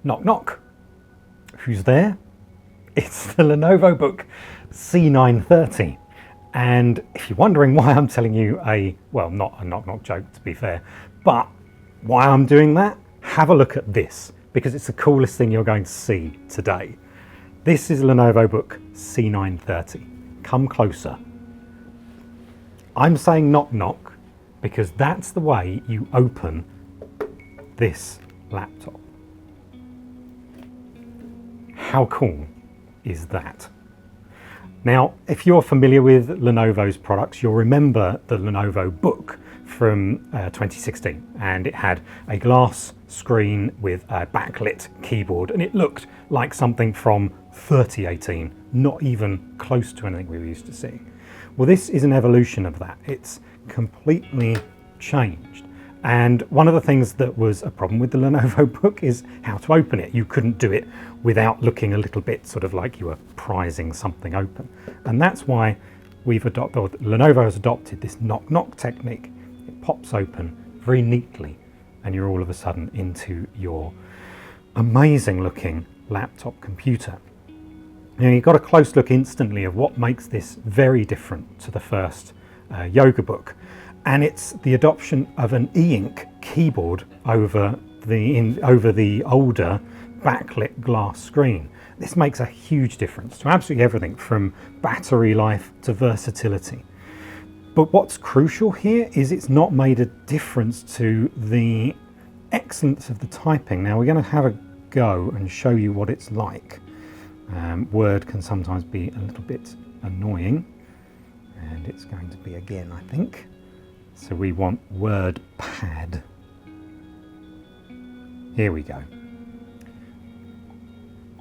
Knock knock. Who's there? It's the Lenovo Book C930. And if you're wondering why I'm telling you well, not a knock knock joke to be fair, but why I'm doing that, have a look at this, because it's the coolest thing you're going to see today. This is Lenovo Book C930. Come closer. I'm saying knock knock because that's the way you open this laptop. How cool is that? Now, if you're familiar with Lenovo's products, you'll remember the Lenovo Book from 2016, and it had a glass screen with a backlit keyboard, and it looked like something from 3018, not even close to anything we were used to seeing. Well, this is an evolution of that. It's completely changed. And one of the things that was a problem with the Lenovo Book is how to open it. You couldn't do it without looking a little bit sort of like you were prizing something open. And that's why Lenovo has adopted this knock knock technique. It pops open very neatly and you're all of a sudden into your amazing looking laptop computer. Now, you got a close look instantly of what makes this very different to the first Yoga Book. And it's the adoption of an e-ink keyboard over the older backlit glass screen. This makes a huge difference to absolutely everything from battery life to versatility. But what's crucial here is it's not made a difference to the excellence of the typing. Now we're going to have a go and show you what it's like. Word can sometimes be a little bit annoying, and it's going to be again, I think. So we want WordPad. Here we go.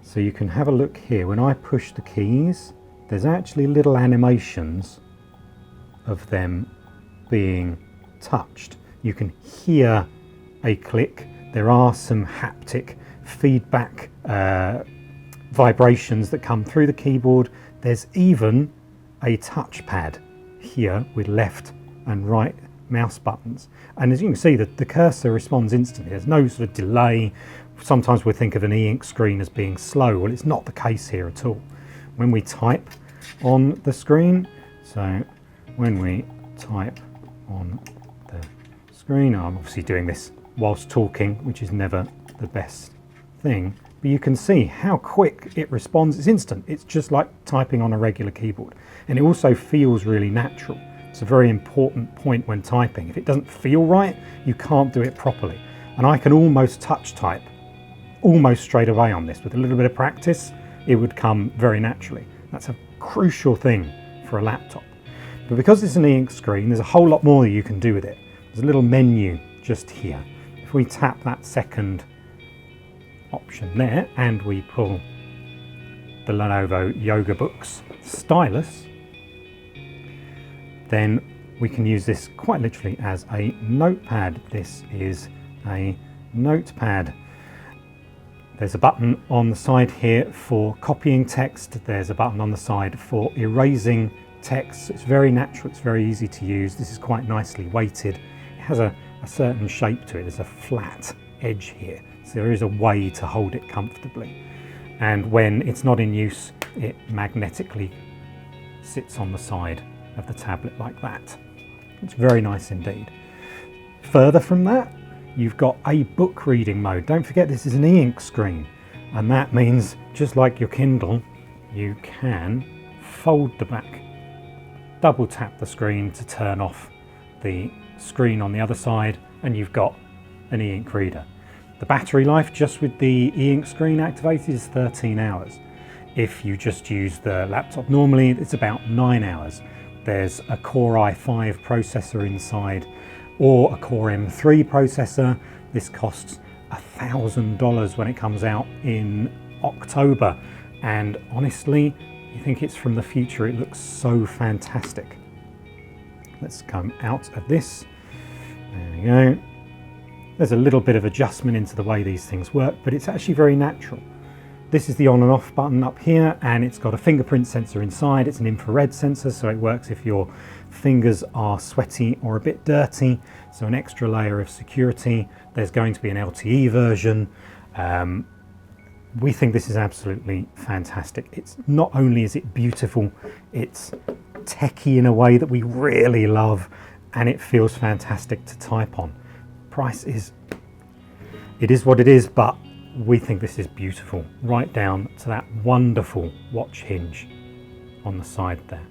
So you can have a look here. When I push the keys, there's actually little animations of them being touched. You can hear a click. There are some haptic feedback vibrations that come through the keyboard. There's even a touchpad here with left and right mouse buttons, and as you can see, the cursor responds instantly. There's no sort of delay. Sometimes we think of an e-ink screen as being slow. Well, it's not the case here at all. When we type on the screen, so when we type on the screen, I'm obviously doing this whilst talking, which is never the best thing, but you can see how quick it responds. It's instant. It's just like typing on a regular keyboard, and it also feels really natural. It's a very important point when typing. If it doesn't feel right, you can't do it properly. And I can almost touch type almost straight away on this. With a little bit of practice, it would come very naturally. That's a crucial thing for a laptop. But because it's an e-ink screen, there's a whole lot more that you can do with it. There's a little menu just here. If we tap that second option there and we pull the Lenovo Yoga Book's Stylus, then we can use this quite literally as a notepad. This is a notepad. There's a button on the side here for copying text. There's a button on the side for erasing text. It's very natural, it's very easy to use. This is quite nicely weighted. It has a certain shape to it. There's a flat edge here, so there is a way to hold it comfortably. And when it's not in use, it magnetically sits on the side of the tablet like that. It's very nice indeed. Further from that, you've got a book reading mode. Don't forget this is an e-ink screen, and that means just like your Kindle, you can fold the back, double tap the screen to turn off the screen on the other side, and you've got an e-ink reader. The battery life just with the e-ink screen activated is 13 hours. If you just use the laptop normally, it's about 9 hours. There's a Core i5 processor inside or a Core M3 processor. This costs $1,000 when it comes out in October. And honestly, you think it's from the future. It looks so fantastic. Let's come out of this. There we go. There's a little bit of adjustment into the way these things work, but it's actually very natural. This is the on and off button up here, and it's got a fingerprint sensor inside. It's an infrared sensor, so it works if your fingers are sweaty or a bit dirty. So an extra layer of security. There's going to be an LTE version. We think this is absolutely fantastic. It's not only is it beautiful, it's techie in a way that we really love, and it feels fantastic to type on. Price is, it is what it is, but we think this is beautiful, right down to that wonderful watch hinge on the side there.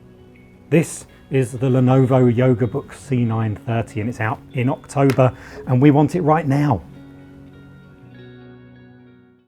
This is the Lenovo Yoga Book C930, and it's out in October, and we want it right now.